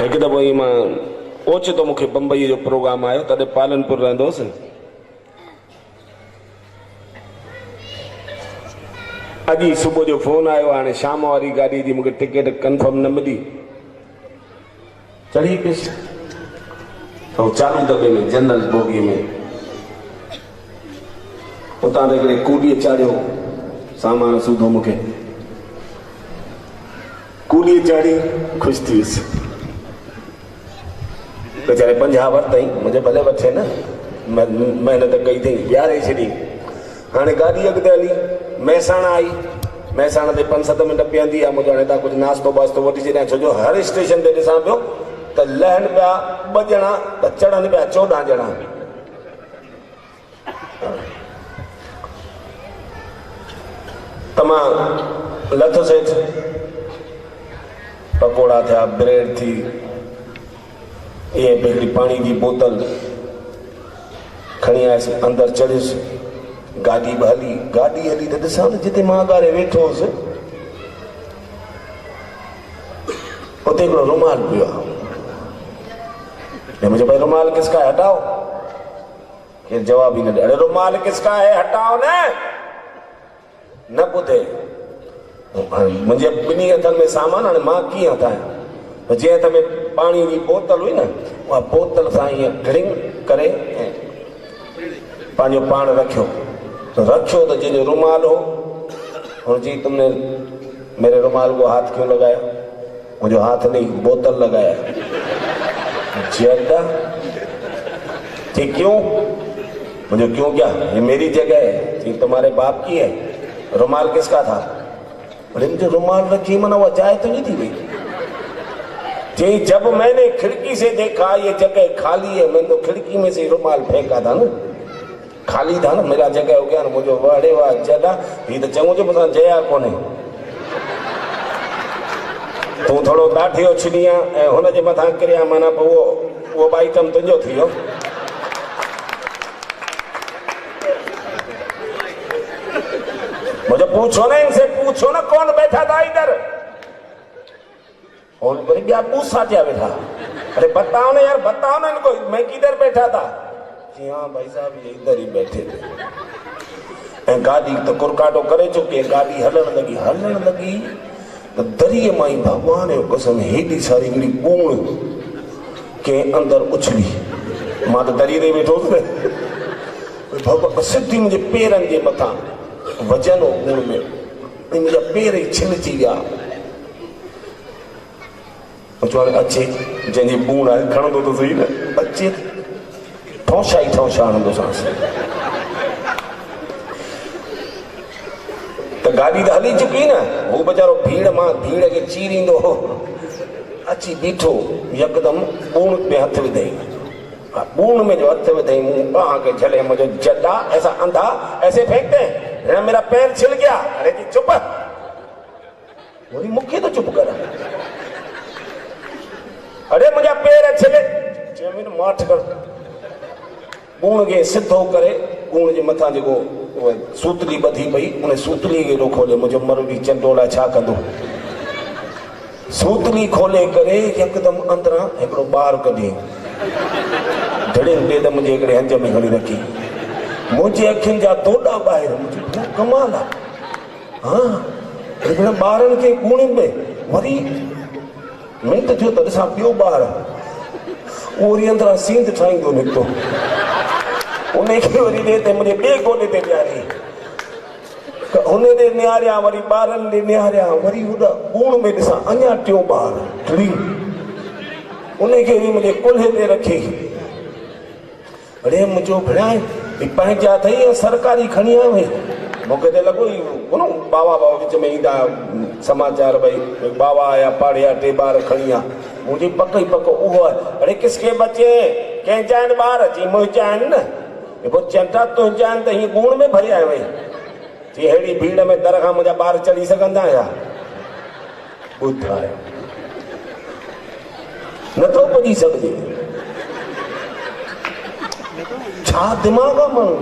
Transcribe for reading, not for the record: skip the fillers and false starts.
एक दफ़ो ई मां ओचितो मूंखे बम्बई जो प्रोग्राम आयो, तॾहिं पालनपुर रहंदो हुउसि। अॼु ई सुबुह जो फोन आयो, हाणे शाम वारी गाॾी जी मूंखे टिकट कंफर्म न मिली। चढ़ी पियुसि ऐं चालू दॿे में जनरल बोगीअ में उतां त हिकिड़े कूड़ीअ चाढ़ियो सामान सूधो मूंखे। कूड़ीअ चाढ़ी ख़ुशि थी वियुसि। वेचारे 50 वरितई, मुंहिंजे भले वठे न, महिनत कई अथई, ॿियारे छॾी। हाणे गाॾी अॻिते हली महसाणा आई, महसाणा ते 5-7 मिंट बीहंदी आहे। मुंहिंजो हाणे तव्हां कुझु नाश्तो वास्तो वठी छॾियां, छो जो हर स्टेशन ते ॾिसां पियो त लहनि पिया 2 ॼणा त चढ़नि पिया 14 ॼणा। त मां लथुसि हेठि, पकोड़ा थिया, ब्रेड थी, इहे हिकिड़ी पाणी जी बोतल खणी आयसि, अंदरि चढ़ियुसि। गाॾी बि हली, गाॾी हली त ॾिसां न जिते मां अॻारे वेठो हुउसि उते हिकिड़ो रुमाल पियो आहे। मुझे भाई रुमाल किसका है, हटाओ। केरु जवाब ही न ॾे। अरे रुमाल किसका है, हटाओ न ॿुधे। मुंहिंजे 2 हथनि में सामान, हाणे मां कीअं हटायां। जे हथ में पाणी जी बोतल हुई न, उहा बोतल सां ईअं ड्रिंक करे पंहिंजो पाण रखियो त जंहिंजो रुमाल हो, और जी तुमने मेरे रुमाल को हाथ क्यों लगाया। मुझे हाथ नहीं, बोतल लगाया। क्यों? मुझे क्यों क्या, ये मेरी जगह है। जी तुम्हारे बाप की है। रुमाल किसका था। अरे मुझे रुमाल रखी, मना वो जाए तो नहीं थी भाई। जी जब मैंने खिड़की से देखा ये जगह खाली है, मैंने तो खिड़की में से रुमाल फेंका था ना, खाली था ना, मेरा जगह हो गया ना। मुझे वाड़े वाह जगह ही तो चङो जो पता जया कोने। तू थोड़ो दाठियो छिनिया ऐं हुन जे मथां किरिया, माना वो आइटम तुंहिंजो थी वियो। मुझे पूछो ना, इनसे पूछो ना कौन बैठा था इधर। और बड़ी क्या पूछा क्या बैठा। अरे बताओ ना यार, बताओ ना इनको, मैं किधर बैठा था। जी हाँ भाई साहब, ये इधर ही बैठे थे। गाड़ी तो कुरकाटो करे चुके, गाड़ी हलण लगी तो दरिए माई भगवान जो कसम हेडी सारी हिकिड़ी कूण के अंदर उछली। मां तो दरिए ते वेठो भगवान सिधी मुंहिंजे पेरनि जे मथां वजन हो कूण में, मुंहिंजा पेर ई छिलजी विया। अचे जंहिंजी बूण आहे खणंदो त सही न, अचे ठौंशा हणंदोसांसि। त गाॾी त हली चुकी न, हू बेचारो भीड़ खे चीरींदो हो, अची बीठो, यकदमि बूण में हथ विधई। बूण में जो हथ विधई, मुंह के झले, मुझे जड्डा ऐसा अंधा ऐसे फेंकते हैं, मेरा पैर छिल गया। अरे जी चुप, मुखे तो चुप कर। अरे मुझा पैर छिले, जमीन माठ कर। कूण खे सिधो करे, कूण जे मथां जेको सूतली ॿधी पई, उन सूतली खे खोले। मुंहिंजो मरबी चंडोला छा कंदो। सूतली खोले करे यकदमि अंदरां हिकिड़ो ॿार कढी, ढड़िन ॾे त मुंहिंजे हिकिड़े हंज में खणी रखी। मुंहिंजे अखियुनि जा दोॾा ॿाहिरि। मुंहिंजो कमाल आहे। हाँ हिकिड़े ॿारनि खे कूणियुनि में वरी मिंट थियो त ॾिसां ॿियो ॿार, उहो वरी अंदरां सींध ठाहींदो निकितो। उनखे वरी ॾे ते मुंहिंजे ॿिए गोॾे ते ॾियारी, हुन ॾे निहारिया, वरी ॿारनि ॾे निहारिया, वरी होॾा कूण में ॾिसां अञा टियों ॿार टी, उनखे वरी मुंहिंजे कुल्हे ते रखी। अड़े मुंहिंजो भेण पंहिंजा अथई या सरकारी खणी आयो हुई। मूंखे त लॻो ई कोन, बाबा विच में ईंदा समाचार, भई बाबा आया पाड़िया 2 ॿार खणी आ। मुंहिंजी पक ई पक उहो आहे। अड़े किसके बचे, कंहिंजा आहिनि ॿार। जी मुंहिंजा आहिनि न। पोइ चंटा तुंहिंजा आहिनि त हीअं कूण में भरिया आयो वई। जी अहिड़ी भीड़ में दर खां मुंहिंजा ॿार चढ़ी सघंदा या। ॿुधायो नथो पुॼी सघिजे। छा दिमाग़ आहे माण्हू।